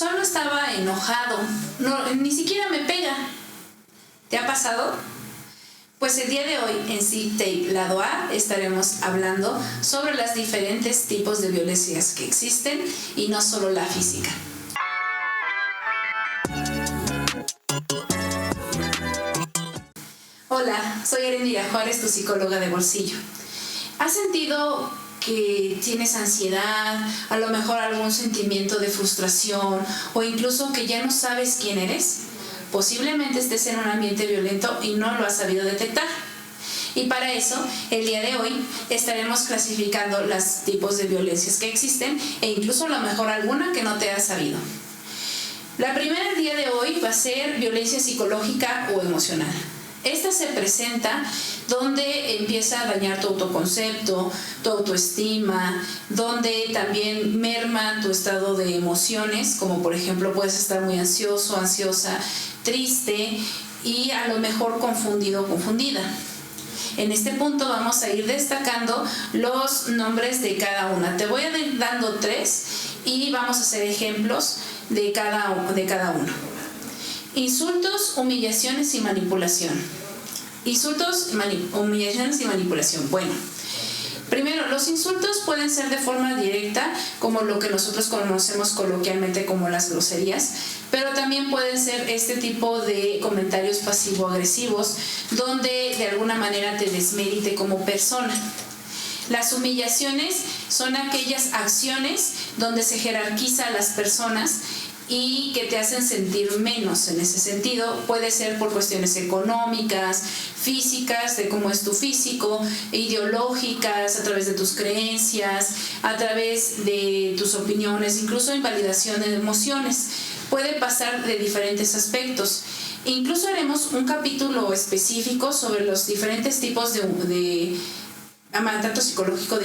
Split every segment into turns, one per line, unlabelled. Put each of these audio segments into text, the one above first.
solo estaba enojado, no, ni siquiera me pega. ¿Te ha pasado? Pues el día de hoy en SIG-TAPE Lado A estaremos hablando sobre los diferentes tipos de violencias que existen y no solo la física. Hola, soy Erendira Juárez, tu psicóloga de bolsillo. ¿Has sentido que tienes ansiedad, a lo mejor algún sentimiento de frustración o incluso que ya no sabes quién eres? Posiblemente estés en un ambiente violento y no lo has sabido detectar. Y para eso, el día de hoy estaremos clasificando los tipos de violencias que existen e incluso a lo mejor alguna que no te has sabido. La primera el día de hoy va a ser violencia psicológica o emocional. Esta se presenta donde empieza a dañar tu autoconcepto, tu autoestima, donde también merma tu estado de emociones, como por ejemplo puedes estar muy ansioso, ansiosa, triste y a lo mejor confundido o confundida. En este punto vamos a ir destacando los nombres de cada una. Te voy a ir dando 3 y vamos a hacer ejemplos de cada uno. Insultos, humillaciones y manipulación. Humillaciones y manipulación. Bueno, primero, los insultos pueden ser de forma directa, como lo que nosotros conocemos coloquialmente como las groserías, pero también pueden ser este tipo de comentarios pasivo-agresivos, donde de alguna manera te desmerite como persona. Las humillaciones son aquellas acciones donde se jerarquiza a las personas y que te hacen sentir menos. En ese sentido, puede ser por cuestiones económicas, físicas, de cómo es tu físico, ideológicas, a través de tus creencias, a través de tus opiniones, incluso invalidación de emociones. Puede pasar de diferentes aspectos. Incluso haremos un capítulo específico sobre los diferentes tipos de maltrato psicológico,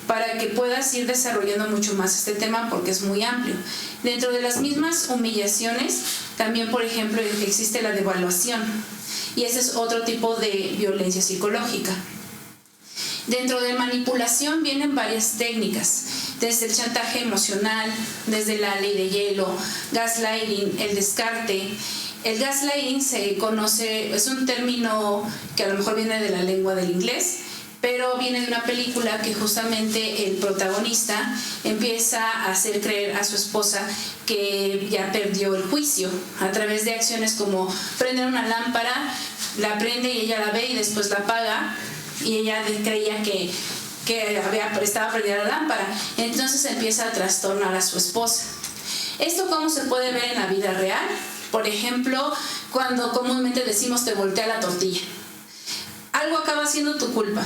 para que puedas ir desarrollando mucho más este tema porque es muy amplio. Dentro de las mismas humillaciones, también por ejemplo existe la devaluación y ese es otro tipo de violencia psicológica. Dentro de manipulación vienen varias técnicas, desde el chantaje emocional, desde la ley de hielo, gaslighting, el descarte. El gaslighting se conoce, es un término que a lo mejor viene de la lengua del inglés, pero viene de una película que justamente el protagonista empieza a hacer creer a su esposa que ya perdió el juicio a través de acciones como prender una lámpara, la prende y ella la ve y después la apaga y ella creía que estaba prendida la lámpara, entonces empieza a trastornar a su esposa. ¿Esto cómo se puede ver en la vida real? Por ejemplo, cuando comúnmente decimos te voltea la tortilla. Algo acaba siendo tu culpa.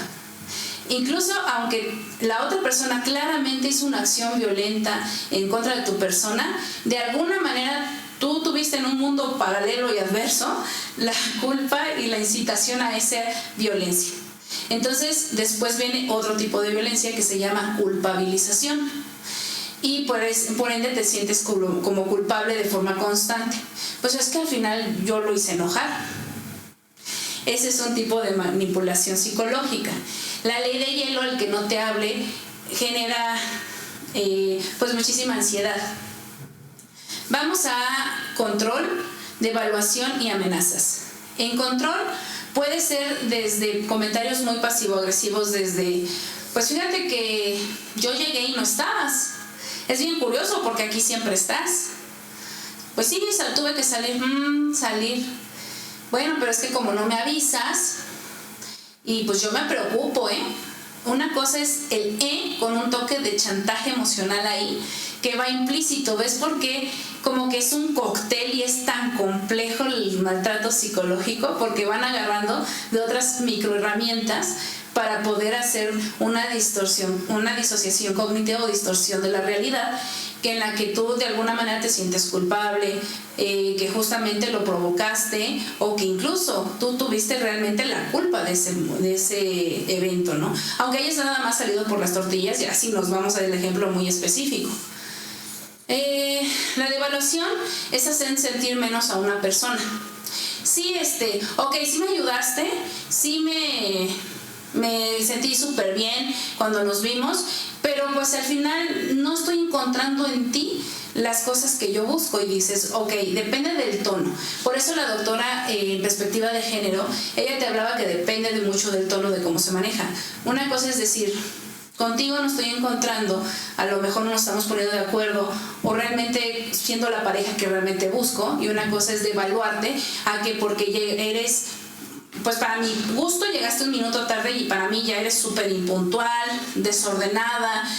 Incluso aunque la otra persona claramente hizo una acción violenta en contra de tu persona, de alguna manera tú tuviste en un mundo paralelo y adverso la culpa y la incitación a esa violencia. Entonces después viene otro tipo de violencia que se llama culpabilización y por ende te sientes como culpable de forma constante. Pues es que al final yo lo hice enojar. Ese es un tipo de manipulación psicológica. La ley de hielo, el que no te hable, genera pues muchísima ansiedad. Vamos a control, devaluación y amenazas. En control puede ser desde comentarios muy pasivo-agresivos, desde pues fíjate que yo llegué y no estabas. Es bien curioso porque aquí siempre estás. Pues sí, tuve que salir. Bueno, pero es que como no me avisas, y pues yo me preocupo, Una cosa es el con un toque de chantaje emocional ahí, que va implícito, ¿ves? Porque como que es un cóctel y es tan complejo el maltrato psicológico, porque van agarrando de otras microherramientas para poder hacer una disociación cognitiva o distorsión de la realidad, que en la que tú de alguna manera te sientes culpable, que justamente lo provocaste o que incluso tú tuviste realmente la culpa de ese evento, ¿no? Aunque hayas nada más salido por las tortillas, y así nos vamos a dar el ejemplo muy específico. La devaluación es hacer sentir menos a una persona. Sí, sí me ayudaste, sí me sentí súper bien cuando nos vimos, pero pues al final no estoy encontrando en ti las cosas que yo busco y dices, ok, depende del tono. Por eso la doctora en perspectiva de género, ella te hablaba que depende de mucho del tono de cómo se maneja. Una cosa es decir, contigo no estoy encontrando, a lo mejor no nos estamos poniendo de acuerdo o realmente siendo la pareja que realmente busco, y una cosa es de evaluarte a que porque eres, pues para mi gusto llegaste un minuto tarde y para mí ya eres súper impuntual, desordenada,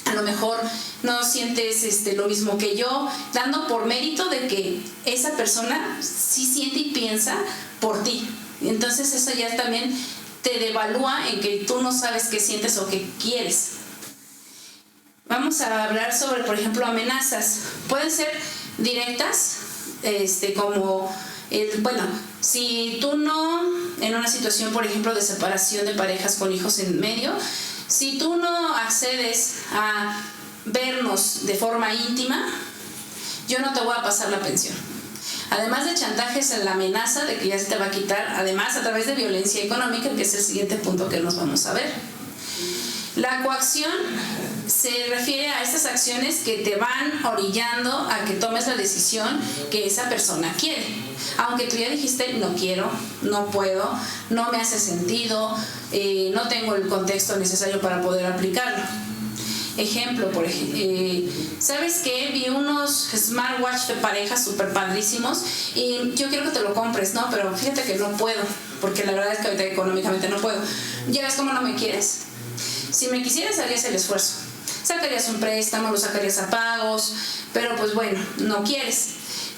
a lo mejor no sientes lo mismo que yo, dando por mérito de que esa persona sí siente y piensa por ti. Entonces eso ya también te devalúa en que tú no sabes qué sientes o qué quieres. Vamos a hablar sobre, por ejemplo, amenazas. Pueden ser directas, como bueno, si tú no, en una situación, por ejemplo, de separación de parejas con hijos en medio, si tú no accedes a vernos de forma íntima, yo no te voy a pasar la pensión. Además de chantajes, la amenaza de que ya se te va a quitar, además a través de violencia económica, que es el siguiente punto que nos vamos a ver. La coacción se refiere a estas acciones que te van orillando a que tomes la decisión que esa persona quiere. Aunque tú ya dijiste, no quiero, no puedo, no me hace sentido, no tengo el contexto necesario para poder aplicarlo. Ejemplo, por ejemplo, ¿sabes qué? Vi unos smartwatch de pareja súper padrísimos y yo quiero que te lo compres, ¿no? Pero fíjate que no puedo, porque la verdad es que ahorita económicamente no puedo. ¿Ya ves cómo no me quieres? Si me quisieras, harías el esfuerzo. Sacarías un préstamo, lo sacarías a pagos, pero pues bueno, no quieres.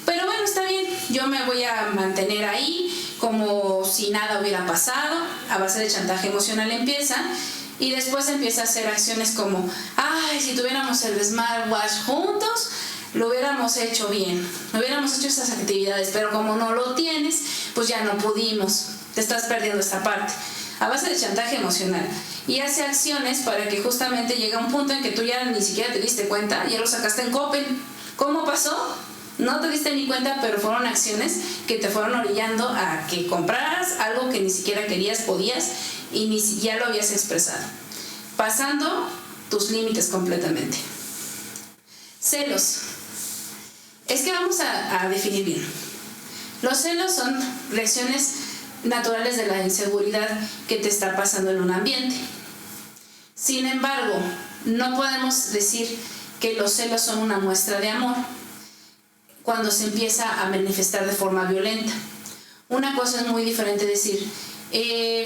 Pero bueno, está bien, yo me voy a mantener ahí como si nada hubiera pasado. A base de chantaje emocional empieza. Y después empieza a hacer acciones como, ay, si tuviéramos el smartwatch juntos, lo hubiéramos hecho bien, hubiéramos hecho esas actividades, pero como no lo tienes, pues ya no pudimos, te estás perdiendo esta parte. A base de chantaje emocional. Y hace acciones para que justamente llegue a un punto en que tú ya ni siquiera te diste cuenta, ya lo sacaste en Coppel. ¿Cómo pasó? No te diste ni cuenta, pero fueron acciones que te fueron orillando a que compraras algo que ni siquiera querías, podías, y ni ya lo habías expresado, pasando tus límites completamente. Celos. Es que vamos a definir bien. Los celos son reacciones naturales de la inseguridad que te está pasando en un ambiente. Sin embargo, no podemos decir que los celos son una muestra de amor cuando se empieza a manifestar de forma violenta. Una cosa es muy diferente decir,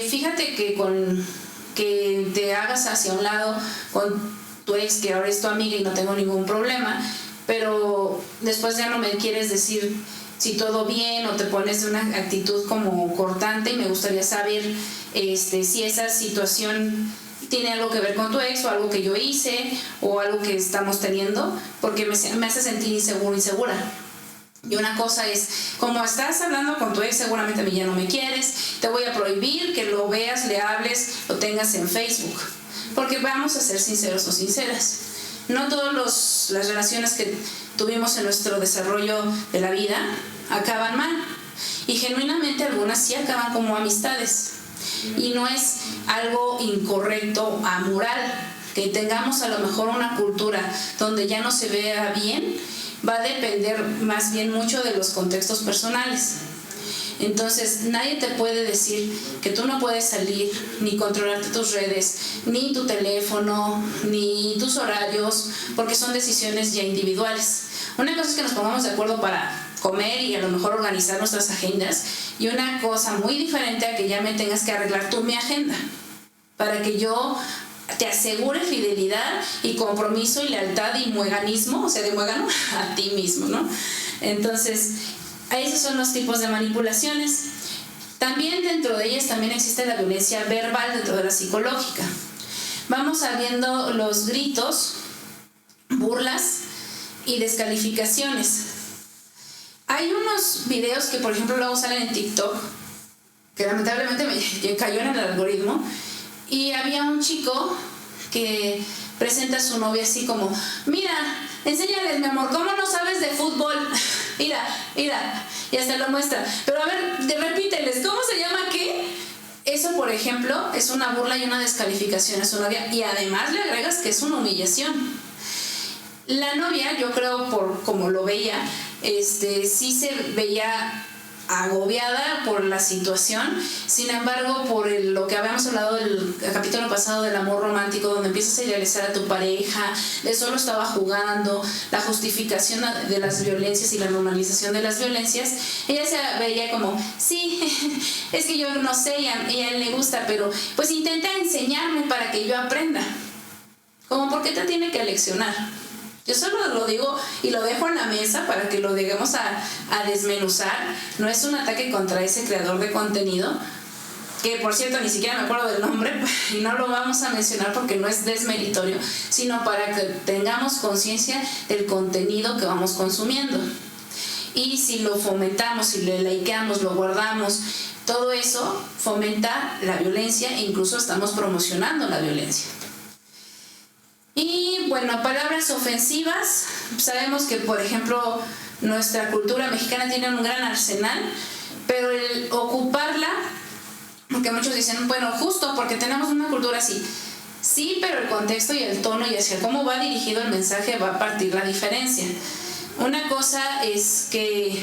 fíjate que te hagas hacia un lado con tu ex, que ahora es tu amiga y no tengo ningún problema, pero después ya no me quieres decir si todo bien, o te pones de una actitud como cortante, y me gustaría saber si esa situación tiene algo que ver con tu ex, o algo que yo hice, o algo que estamos teniendo, porque me hace sentir inseguro, insegura. Y una cosa es, como estás hablando con tu ex, seguramente a mí ya no me quieres, te voy a prohibir que lo veas, le hables, lo tengas en Facebook. Porque vamos a ser sinceros o sinceras. No todas las relaciones que tuvimos en nuestro desarrollo de la vida acaban mal. Y genuinamente algunas sí acaban como amistades. Y no es algo incorrecto, amoral, que tengamos a lo mejor una cultura donde ya no se vea bien. Va a depender más bien mucho de los contextos personales. Entonces, nadie te puede decir que tú no puedes salir, ni controlarte tus redes, ni tu teléfono, ni tus horarios, porque son decisiones ya individuales. Una cosa es que nos pongamos de acuerdo para comer y a lo mejor organizar nuestras agendas, y una cosa muy diferente a que ya me tengas que arreglar tú mi agenda, para que yo te asegure fidelidad y compromiso y lealtad y mueganismo, o sea, de muégano a ti mismo, ¿no? Entonces, esos son los tipos de manipulaciones. También dentro de ellas también existe la violencia verbal dentro de la psicológica. Vamos viendo los gritos, burlas y descalificaciones. Hay unos videos que, por ejemplo, luego salen en TikTok, que lamentablemente me cayó en el algoritmo, y había un chico que presenta a su novia así como, mira, enséñales, mi amor, ¿cómo no sabes de fútbol? Mira, y hasta lo muestra. Pero a ver, repíteles, ¿cómo se llama qué? Eso, por ejemplo, es una burla y una descalificación a su novia, y además le agregas que es una humillación. La novia, yo creo, por como lo veía, sí se veía agobiada por la situación. Sin embargo, por lo que habíamos hablado del capítulo pasado del amor romántico, donde empiezas a idealizar a tu pareja, de solo estaba jugando, la justificación de las violencias y la normalización de las violencias, ella se veía como, sí, es que yo no sé, y a él le gusta, pero pues intenta enseñarme para que yo aprenda. Como, ¿por qué te tiene que leccionar? Yo solo lo digo y lo dejo en la mesa para que lo lleguemos a desmenuzar. No es un ataque contra ese creador de contenido, que por cierto ni siquiera me acuerdo del nombre y no lo vamos a mencionar porque no es desmeritorio, sino para que tengamos conciencia del contenido que vamos consumiendo. Y si lo fomentamos, si le likeamos, lo guardamos, todo eso fomenta la violencia e incluso estamos promocionando la violencia. Y bueno, palabras ofensivas, sabemos que por ejemplo nuestra cultura mexicana tiene un gran arsenal, pero el ocuparla, porque muchos dicen, bueno, justo porque tenemos una cultura así, sí, pero el contexto y el tono y hacia cómo va dirigido el mensaje va a partir la diferencia. Una cosa es que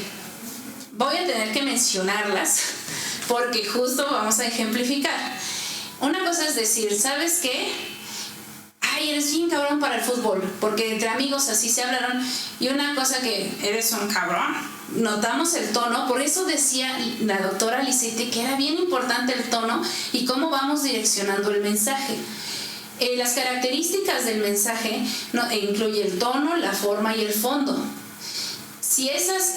voy a tener que mencionarlas porque justo vamos a ejemplificar. Una cosa es decir, ¿sabes qué? Ay, eres bien cabrón para el fútbol, porque entre amigos así se hablaron, y una cosa que eres un cabrón, notamos el tono, por eso decía la doctora Licetti que era bien importante el tono y cómo vamos direccionando el mensaje. Las características del mensaje incluye el tono, la forma y el fondo. Si esas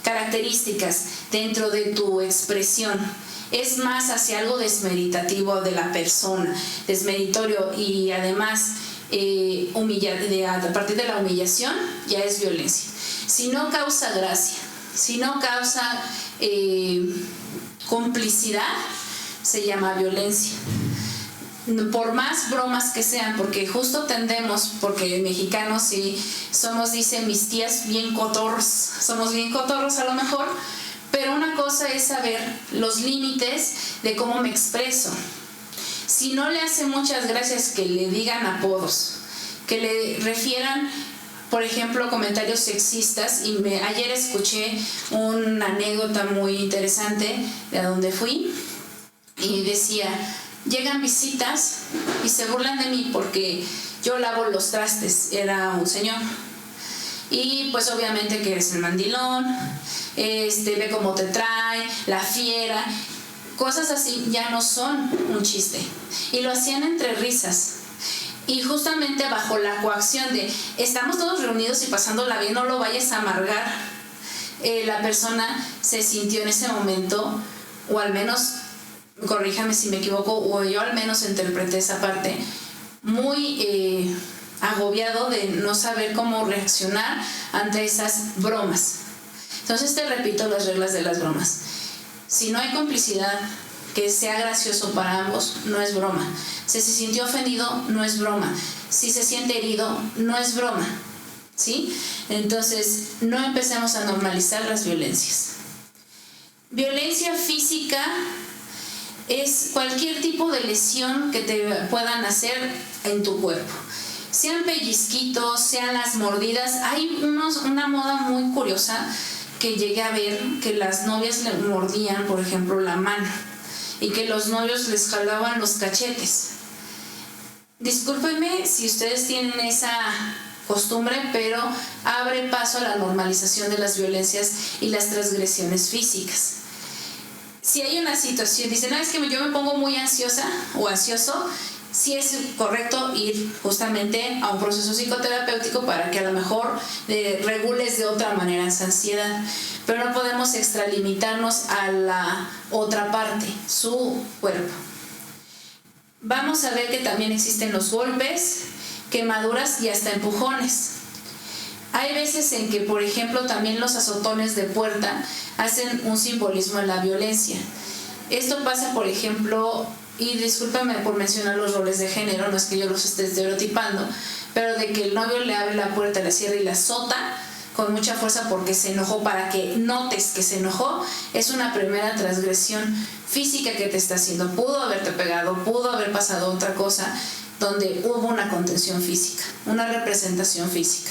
características dentro de tu expresión es más hacia algo desmeritativo de la persona, desmeritorio y además a partir de la humillación, ya es violencia. Si no causa gracia, si no causa complicidad, se llama violencia. Por más bromas que sean, porque justo tendemos, porque mexicanos sí somos, dicen mis tías, bien cotorros, somos bien cotorros a lo mejor, pero una cosa es saber los límites de cómo me expreso. Si no le hace muchas gracias que le digan apodos, que le refieran, por ejemplo, comentarios sexistas, y ayer escuché una anécdota muy interesante de donde fui, y decía, llegan visitas y se burlan de mí porque yo lavo los trastes, era un señor. Y pues obviamente que eres el mandilón, ve cómo te trae, la fiera, cosas así ya no son un chiste. Y lo hacían entre risas. Y justamente bajo la coacción de estamos todos reunidos y pasándola bien, no lo vayas a amargar, la persona se sintió en ese momento, o al menos, corríjame si me equivoco, o yo al menos interpreté esa parte, muy agobiado de no saber cómo reaccionar ante esas bromas. Entonces te repito las reglas de las bromas. Si no hay complicidad, que sea gracioso para ambos, no es broma. Si se sintió ofendido, no es broma. Si se siente herido, no es broma. ¿Sí? Entonces, no empecemos a normalizar las violencias. Violencia física es cualquier tipo de lesión que te puedan hacer en tu cuerpo. Sean pellizquitos, sean las mordidas. Hay una moda muy curiosa que llegué a ver, que las novias le mordían, por ejemplo, la mano, y que los novios les jalaban los cachetes. Discúlpenme si ustedes tienen esa costumbre, pero abre paso a la normalización de las violencias y las transgresiones físicas. Si hay una situación, dicen, no, es que yo me pongo muy ansiosa o ansioso, sí es correcto ir justamente a un proceso psicoterapéutico para que a lo mejor regules de otra manera esa ansiedad, pero no podemos extralimitarnos a la otra parte, su cuerpo. Vamos a ver que también existen los golpes, quemaduras y hasta empujones. Hay veces en que, por ejemplo, también los azotones de puerta hacen un simbolismo en la violencia. Esto pasa, por ejemplo, y discúlpame por mencionar los roles de género, no es que yo los esté estereotipando, pero de que el novio le abre la puerta, la cierra y la azota con mucha fuerza porque se enojó, para que notes que se enojó, es una primera transgresión física que te está haciendo. Pudo haberte pegado, pudo haber pasado otra cosa, donde hubo una contención física, una representación física.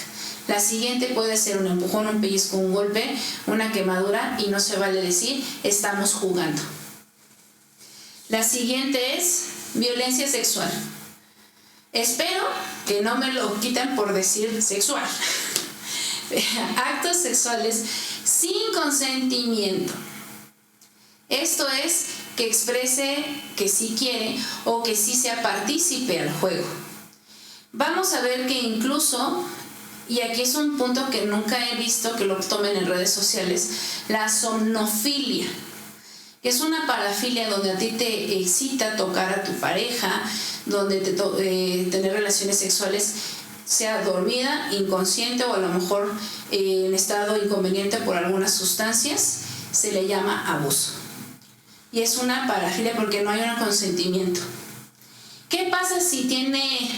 La siguiente puede ser un empujón, un pellizco, un golpe, una quemadura, y no se vale decir estamos jugando. La siguiente es violencia sexual. Espero que no me lo quiten por decir sexual. Actos sexuales sin consentimiento. Esto es que exprese que sí quiere o que sí sea partícipe al juego. Vamos a ver que incluso, y aquí es un punto que nunca he visto que lo tomen en redes sociales, la somnofilia, que es una parafilia donde a ti te excita tocar a tu pareja, donde tener relaciones sexuales, sea dormida, inconsciente o a lo mejor en estado inconveniente por algunas sustancias, se le llama abuso. Y es una parafilia porque no hay un consentimiento. ¿Qué pasa si tiene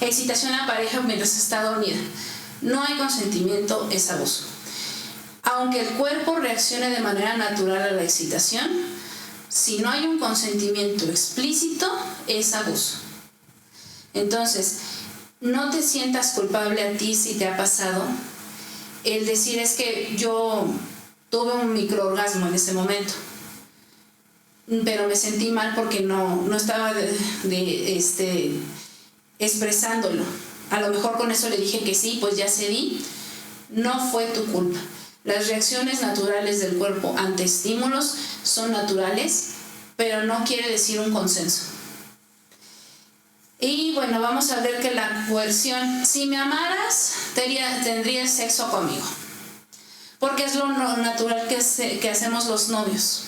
excitación a la pareja mientras está dormida? No hay consentimiento, es abuso. Aunque el cuerpo reaccione de manera natural a la excitación, si no hay un consentimiento explícito, es abuso. Entonces, no te sientas culpable a ti si te ha pasado el decir es que yo tuve un microorgasmo en ese momento, pero me sentí mal porque no estaba expresándolo. A lo mejor con eso le dije que sí, pues ya cedí. No fue tu culpa. Las reacciones naturales del cuerpo ante estímulos son naturales, pero no quiere decir un consenso. Y bueno, vamos a ver que la coerción, si me amaras, tendrías sexo conmigo, porque es lo natural que hacemos los novios.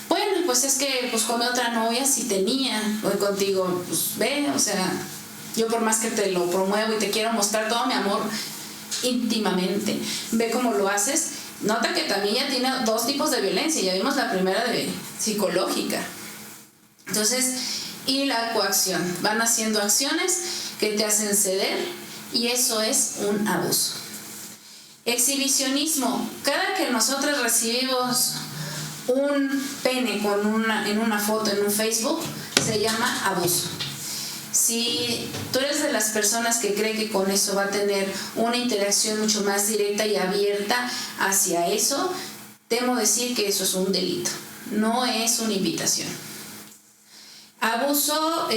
Bueno, pues es que pues con otra novia sí tenía, hoy contigo, pues ve, o sea, yo por más que te lo promuevo y te quiero mostrar todo mi amor íntimamente, ve cómo lo haces. Nota que también ya tiene dos tipos de violencia, ya vimos la primera de psicológica. Entonces, y la coacción, van haciendo acciones que te hacen ceder y eso es un abuso. Exhibicionismo, cada que nosotros recibimos un pene en una foto en un Facebook, se llama abuso. Si tú eres de las personas que cree que con eso va a tener una interacción mucho más directa y abierta hacia eso, temo decir que eso es un delito, no es una invitación. Abuso,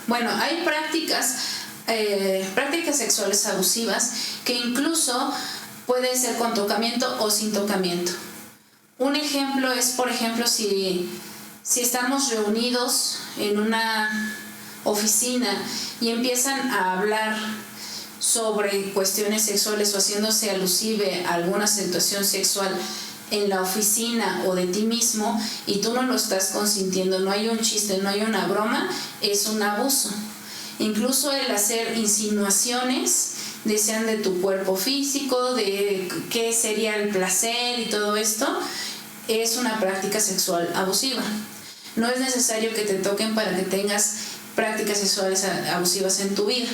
bueno, hay prácticas sexuales abusivas que incluso puede ser con tocamiento o sin tocamiento. Un ejemplo es, por ejemplo, si estamos reunidos en una oficina y empiezan a hablar sobre cuestiones sexuales o haciéndose alusive a alguna situación sexual en la oficina o de ti mismo y tú no lo estás consintiendo, no hay un chiste, no hay una broma, es un abuso. Incluso el hacer insinuaciones, desean de tu cuerpo físico, de qué sería el placer y todo esto, es una práctica sexual abusiva. No es necesario que te toquen para que tengas prácticas sexuales abusivas en tu vida.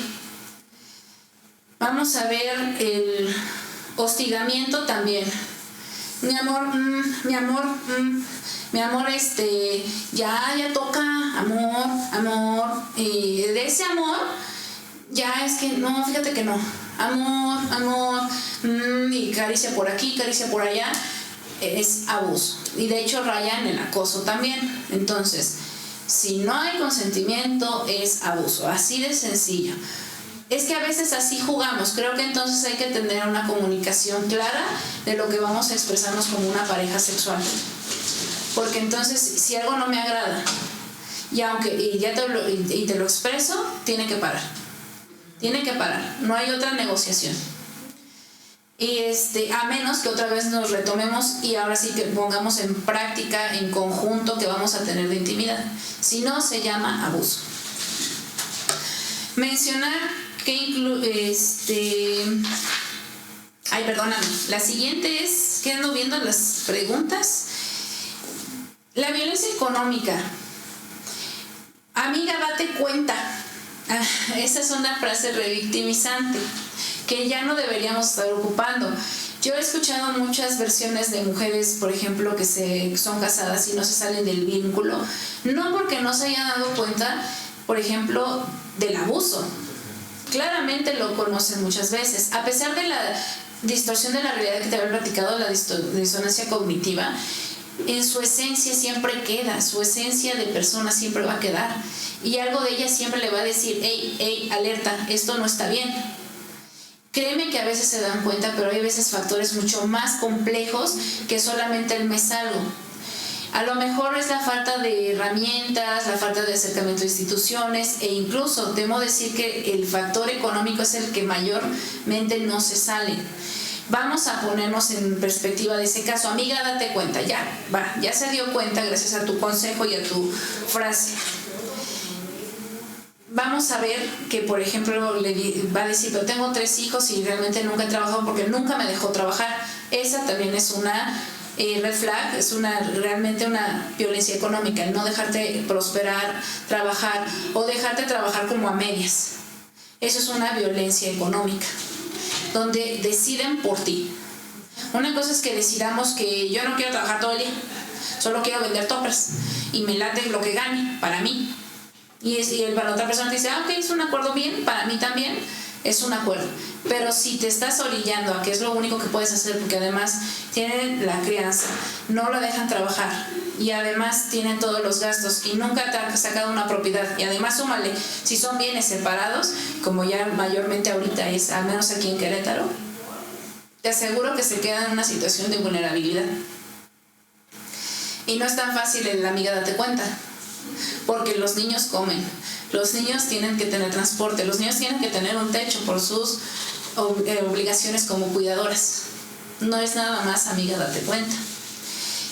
Vamos a ver el hostigamiento también. Mi amor, ya toca, amor, y de ese amor, ya es que, no, fíjate que no, amor, y caricia por aquí, caricia por allá, es abuso, y de hecho raya en el acoso también. Entonces, si no hay consentimiento, es abuso, así de sencillo. Es que a veces así jugamos, creo que entonces hay que tener una comunicación clara de lo que vamos a expresarnos como una pareja sexual. Porque entonces, si algo no me agrada, y te lo expreso, tiene que parar, no hay otra negociación. Y a menos que otra vez nos retomemos y ahora sí que pongamos en práctica en conjunto que vamos a tener de intimidad. Si no, se llama abuso. Mencionar que la siguiente es, que ando viendo las preguntas. La violencia económica. Amiga, date cuenta. Esa es una frase revictimizante que ya no deberíamos estar ocupando. Yo he escuchado muchas versiones de mujeres, por ejemplo, que son casadas y no se salen del vínculo, no porque no se hayan dado cuenta por ejemplo, del abuso. Claramente lo conocen muchas veces. A pesar de la distorsión de la realidad que te había platicado, la disonancia cognitiva, en su esencia siempre queda, su esencia de persona siempre va a quedar. Y algo de ella siempre le va a decir, hey, alerta, esto no está bien. Créeme que a veces se dan cuenta, pero hay veces factores mucho más complejos que solamente el me salgo. A lo mejor es la falta de herramientas, la falta de acercamiento a instituciones, e incluso temo decir que el factor económico es el que mayormente no se sale. Vamos a ponernos en perspectiva de ese caso. Amiga, date cuenta, ya se dio cuenta gracias a tu consejo y a tu frase. Vamos a ver que, por ejemplo, le va a decir, pero tengo 3 hijos y realmente nunca he trabajado porque nunca me dejó trabajar. Esa también es una red flag, es realmente una violencia económica, el no dejarte prosperar, trabajar o dejarte trabajar como a medias. Eso es una violencia económica, donde deciden por ti. Una cosa es que decidamos que yo no quiero trabajar todo el día, solo quiero vender toppers y me late lo que gane para mí. Y para la otra persona te dice, ok, es un acuerdo bien, para mí también es un acuerdo. Pero si te estás orillando a que es lo único que puedes hacer, porque además tienen la crianza, no la dejan trabajar y además tienen todos los gastos y nunca te han sacado una propiedad, y además súmale, si son bienes separados, como ya mayormente ahorita es, al menos aquí en Querétaro, te aseguro que se quedan en una situación de vulnerabilidad. Y no es tan fácil, la amiga, date cuenta. Porque los niños comen, los niños tienen que tener transporte, los niños tienen que tener un techo por sus obligaciones como cuidadoras. No es nada más, amiga, date cuenta.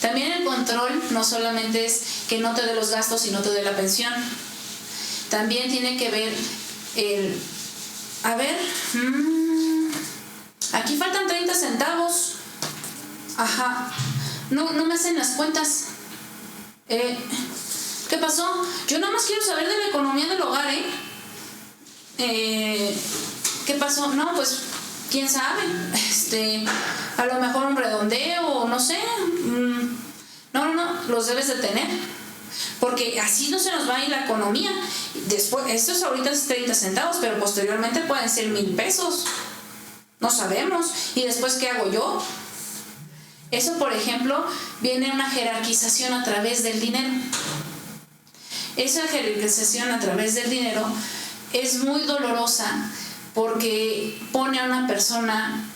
También el control no solamente es que no te dé los gastos y no te dé la pensión. También tiene que ver aquí faltan 30 centavos. Ajá. No me hacen las cuentas. ¿Qué pasó? Yo nada más quiero saber de la economía del hogar, ¿qué pasó? No, pues, quién sabe. A lo mejor un redondeo, no sé. No, los debes de tener. Porque así no se nos va a ir la economía. Después, estos ahorita es 30 centavos, pero posteriormente pueden ser 1,000 pesos. No sabemos. ¿Y después qué hago yo? Eso, por ejemplo, viene una jerarquización a través del dinero. Esa jerarquización a través del dinero es muy dolorosa porque pone a una persona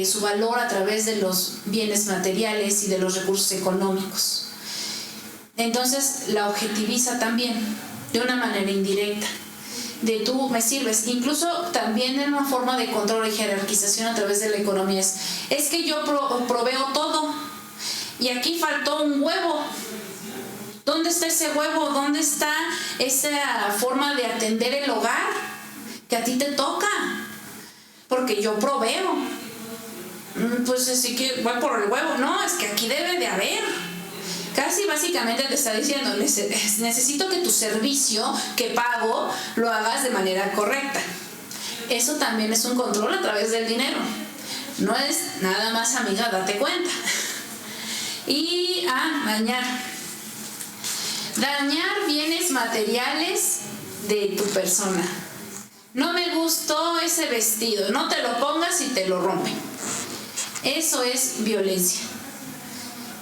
su valor a través de los bienes materiales y de los recursos económicos. Entonces la objetiviza también de una manera indirecta, de tú me sirves. Incluso también en una forma de control y jerarquización a través de la economía es que yo proveo todo y aquí faltó un huevo. ¿Dónde está ese huevo? ¿Dónde está esa forma de atender el hogar que a ti te toca? Porque yo proveo. Pues así que voy por el huevo. No, es que aquí debe de haber. Casi básicamente te está diciendo, necesito que tu servicio que pago lo hagas de manera correcta. Eso también es un control a través del dinero. No es nada más, amiga, date cuenta. Y dañar bienes materiales de tu persona. No me gustó ese vestido, no te lo pongas y te lo rompen. Eso es violencia.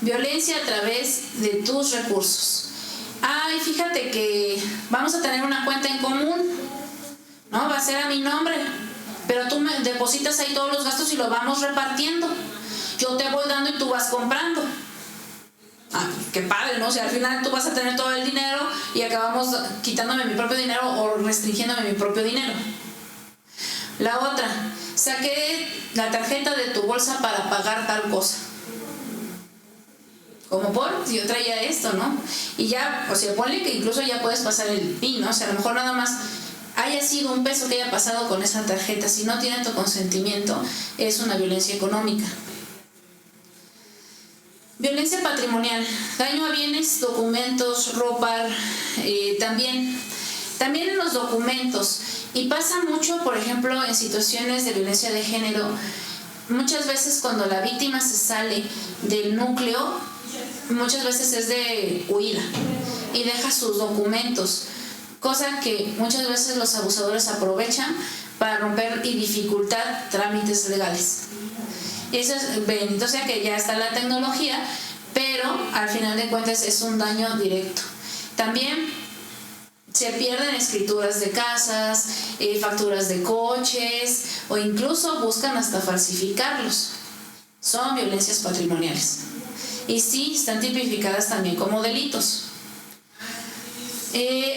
Violencia a través de tus recursos. Ay, fíjate que vamos a tener una cuenta en común, ¿no? Va a ser a mi nombre, pero tú me depositas ahí todos los gastos y lo vamos repartiendo. Yo te voy dando y tú vas comprando. Qué padre, ¿no? O sea, al final tú vas a tener todo el dinero y acabamos quitándome mi propio dinero o restringiéndome mi propio dinero. La otra, saqué la tarjeta de tu bolsa para pagar tal cosa. Como si yo traía esto, ¿no? Y ya, o sea, ponle que incluso ya puedes pasar el PIN, ¿no? O sea, a lo mejor nada más haya sido un peso que haya pasado con esa tarjeta. Si no tiene tu consentimiento, es una violencia económica. Violencia patrimonial, daño a bienes, documentos, ropa, también en los documentos. Y pasa mucho, por ejemplo, en situaciones de violencia de género. Muchas veces cuando la víctima se sale del núcleo, muchas veces es de huida y deja sus documentos. cosa que muchas veces los abusadores aprovechan para romper y dificultar trámites legales. Eso es bendito sea que ya está la tecnología, pero al final de cuentas es un daño directo. También se pierden escrituras de casas, facturas de coches, o incluso buscan hasta falsificarlos. Son violencias patrimoniales. Y sí, están tipificadas también como delitos.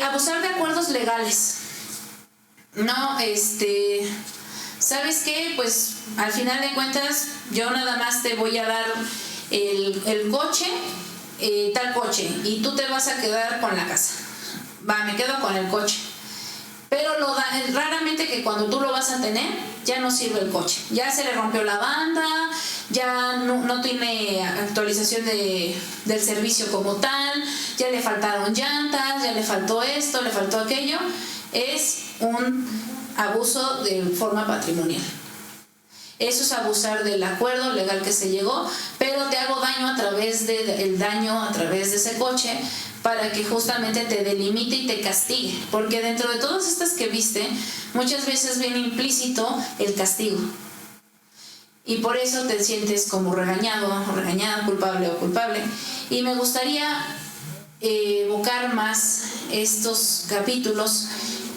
Abusar de acuerdos legales. No, ¿sabes qué? Pues al final de cuentas yo nada más te voy a dar el coche, tal coche, y tú te vas a quedar con la casa. Va, me quedo con el coche. Pero raramente que cuando tú lo vas a tener, ya no sirve el coche. Ya se le rompió la banda, ya no tiene actualización del servicio como tal, ya le faltaron llantas, ya le faltó esto, le faltó aquello. Es un abuso de forma patrimonial. Eso es abusar del acuerdo legal que se llegó, pero te hago daño a través de ese coche, para que justamente te delimite y te castigue, porque dentro de todas estas que viste, muchas veces viene implícito el castigo, y por eso te sientes como regañado o regañada, culpable o culpable. Y me gustaría evocar más estos capítulos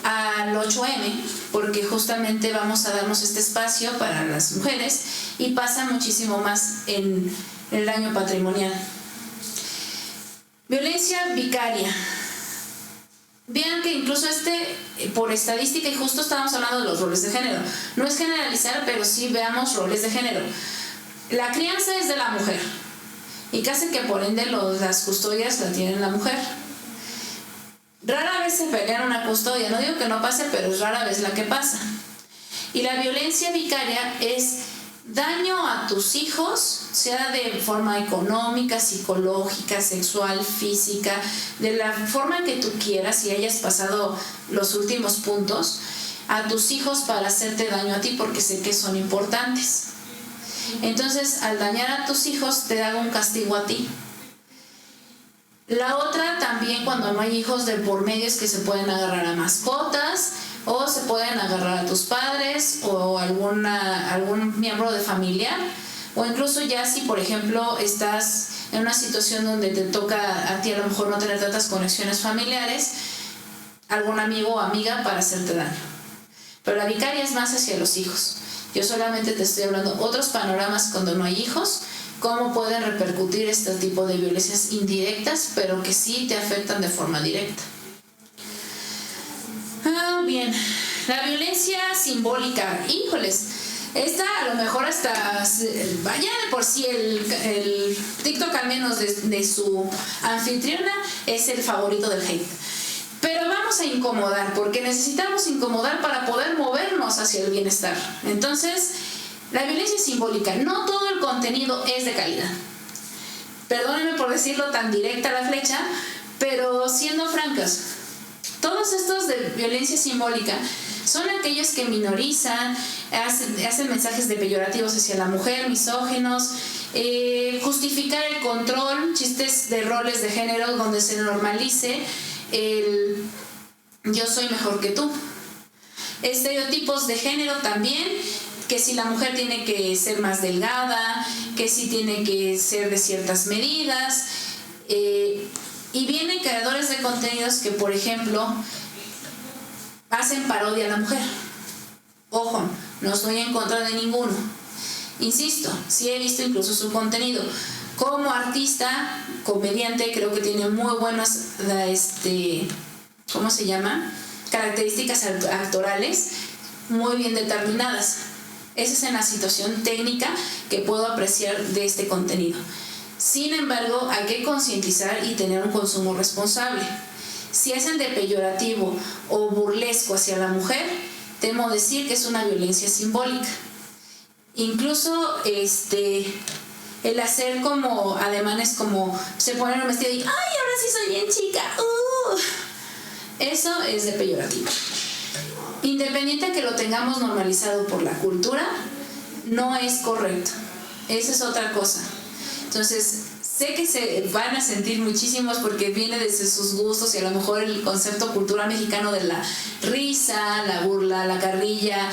al 8M, porque justamente vamos a darnos este espacio para las mujeres, y pasa muchísimo más en el daño patrimonial. Violencia vicaria. Vean que incluso por estadística, y justo estábamos hablando de los roles de género, no es generalizar, pero sí veamos roles de género. La crianza es de la mujer, y casi que por ende las custodias la tienen la mujer. Rara vez se pelean una custodia, no digo que no pase, pero es rara vez la que pasa. Y la violencia vicaria es daño a tus hijos, sea de forma económica, psicológica, sexual, física, de la forma que tú quieras y hayas pasado los últimos puntos, a tus hijos para hacerte daño a ti, porque sé que son importantes. Entonces, al dañar a tus hijos, te da un castigo a ti. La otra también, cuando no hay hijos de por medio, es que se pueden agarrar a mascotas, o se pueden agarrar a tus padres o algún miembro de familia, o incluso ya si por ejemplo estás en una situación donde te toca a ti a lo mejor no tener tantas conexiones familiares, algún amigo o amiga para hacerte daño. Pero la vicaria es más hacia los hijos. Yo solamente te estoy hablando otros panoramas cuando no hay hijos, cómo pueden repercutir este tipo de violencias indirectas, pero que sí te afectan de forma directa. Bien, la violencia simbólica, híjoles, esta a lo mejor hasta vaya de por sí el TikTok, al menos de su anfitriona, es el favorito del hate. Pero vamos a incomodar, porque necesitamos incomodar para poder movernos hacia el bienestar. Entonces, la violencia simbólica, no todo el contenido es de calidad. Perdónenme por decirlo tan directa la flecha, pero siendo francas, todos estos de violencia simbólica son aquellos que minorizan, hacen mensajes de peyorativos hacia la mujer, misóginos, justificar el control, chistes de roles de género donde se normalice el yo soy mejor que tú. Estereotipos de género también, que si la mujer tiene que ser más delgada, que si tiene que ser de ciertas medidas, y vienen creadores de contenidos que, por ejemplo, hacen parodia a la mujer. Ojo, no estoy en contra de ninguno. Insisto, sí he visto incluso su contenido. Como artista, comediante, creo que tiene muy buenas, ¿cómo se llama? Características actorales muy bien determinadas. Esa es en la situación técnica que puedo apreciar de este contenido. Sin embargo, hay que concientizar y tener un consumo responsable. Si hacen de peyorativo o burlesco hacia la mujer, temo decir que es una violencia simbólica. Incluso el hacer como ademanes, como se ponen un vestido y ¡ay, ahora sí soy bien chica! Eso es de peyorativo. Independiente de que lo tengamos normalizado por la cultura, no es correcto. Esa es otra cosa. Entonces, sé que se van a sentir muchísimos porque viene desde sus gustos y a lo mejor el concepto cultural mexicano de la risa, la burla, la carrilla,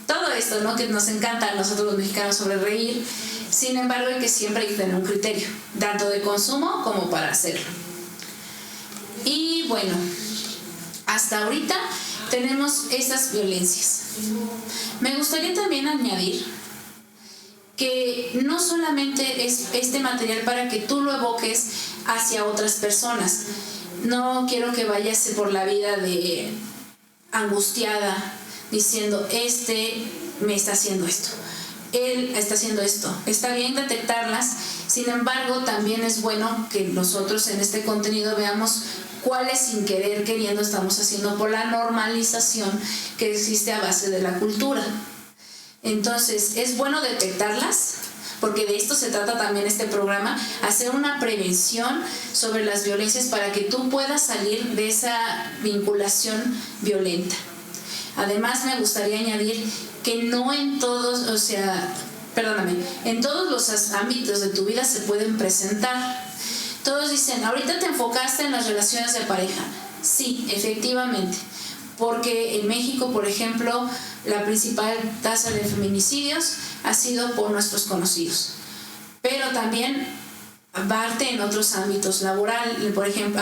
todo esto, ¿no? Que nos encanta a nosotros los mexicanos sobre reír. Sin embargo, hay que siempre hay que tener un criterio, tanto de consumo como para hacerlo. Y bueno, hasta ahorita tenemos estas violencias. Me gustaría también añadir que no solamente es este material para que tú lo evoques hacia otras personas. No quiero que vayas por la vida de angustiada diciendo, me está haciendo esto, él está haciendo esto. Está bien detectarlas, sin embargo también es bueno que nosotros en este contenido veamos cuáles sin querer queriendo estamos haciendo por la normalización que existe a base de la cultura. Entonces es bueno detectarlas, porque de esto se trata también este programa, hacer una prevención sobre las violencias para que tú puedas salir de esa vinculación violenta. Además me gustaría añadir que no en todos, en todos los ámbitos de tu vida se pueden presentar. Todos dicen, ahorita te enfocaste en las relaciones de pareja. Sí, efectivamente, porque en México, por ejemplo, la principal tasa de feminicidios ha sido por nuestros conocidos, pero también parte en otros ámbitos laborales, por ejemplo,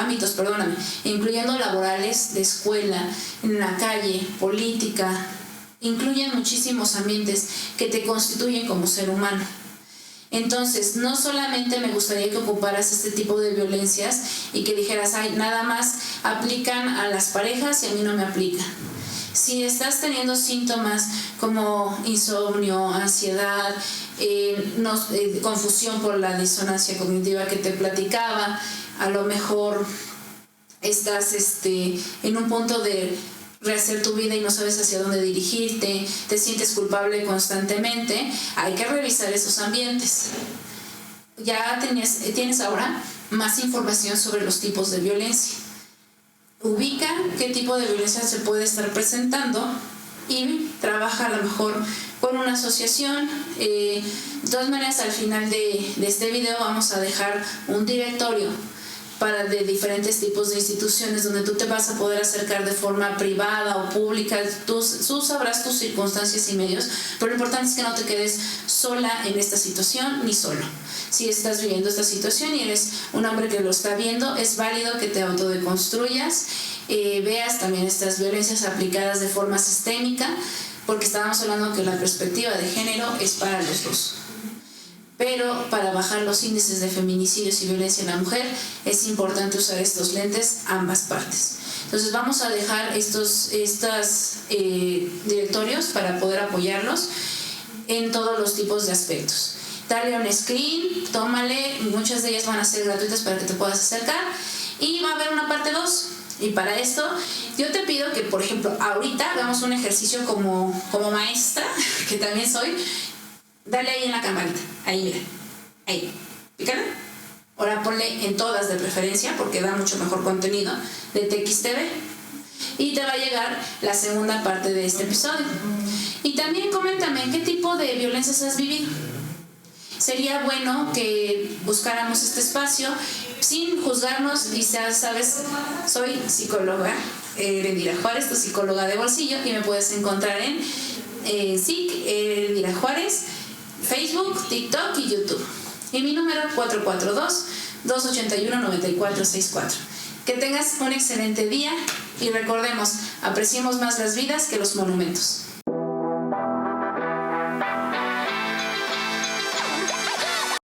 incluyendo laborales, de escuela, en la calle, política, incluyen muchísimos ambientes que te constituyen como ser humano. Entonces, no solamente me gustaría que ocuparas este tipo de violencias y que dijeras, nada más aplican a las parejas y a mí no me aplican. Si estás teniendo síntomas como insomnio, ansiedad, confusión por la disonancia cognitiva que te platicaba, a lo mejor estás en un punto de rehacer tu vida y no sabes hacia dónde dirigirte, te sientes culpable constantemente, hay que revisar esos ambientes. Ya tienes ahora más información sobre los tipos de violencia. Ubica qué tipo de violencia se puede estar presentando y trabaja a lo mejor con una asociación. De todas maneras, al final de este video vamos a dejar un directorio de diferentes tipos de instituciones donde tú te vas a poder acercar de forma privada o pública. Tú sabrás tus circunstancias y medios, pero lo importante es que no te quedes sola en esta situación ni solo. Si estás viviendo esta situación y eres un hombre que lo está viendo, es válido que te autodeconstruyas, veas también estas violencias aplicadas de forma sistémica, porque estábamos hablando que la perspectiva de género es para los dos. Pero para bajar los índices de feminicidios y violencia en la mujer es importante usar estos lentes ambas partes. Entonces vamos a dejar estos directorios para poder apoyarlos en todos los tipos de aspectos. Dale un screen, tómale, muchas de ellas van a ser gratuitas para que te puedas acercar y va a haber una parte 2. Y para esto yo te pido que, por ejemplo, ahorita hagamos un ejercicio como maestra, que también soy. Dale ahí en la camarita, ahí mira, ahí, pícale. Ahora ponle en todas de preferencia porque da mucho mejor contenido de TXTV y te va a llegar la segunda parte de este episodio. Y también coméntame qué tipo de violencias has vivido. Sería bueno que buscáramos este espacio sin juzgarnos y sabes, soy psicóloga, Erendira Juárez, tu psicóloga de bolsillo, y me puedes encontrar en SIC Erendira Juárez, Facebook, TikTok y YouTube. Y mi número 442-281-9464. Que tengas un excelente día y recordemos, apreciemos más las vidas que los monumentos.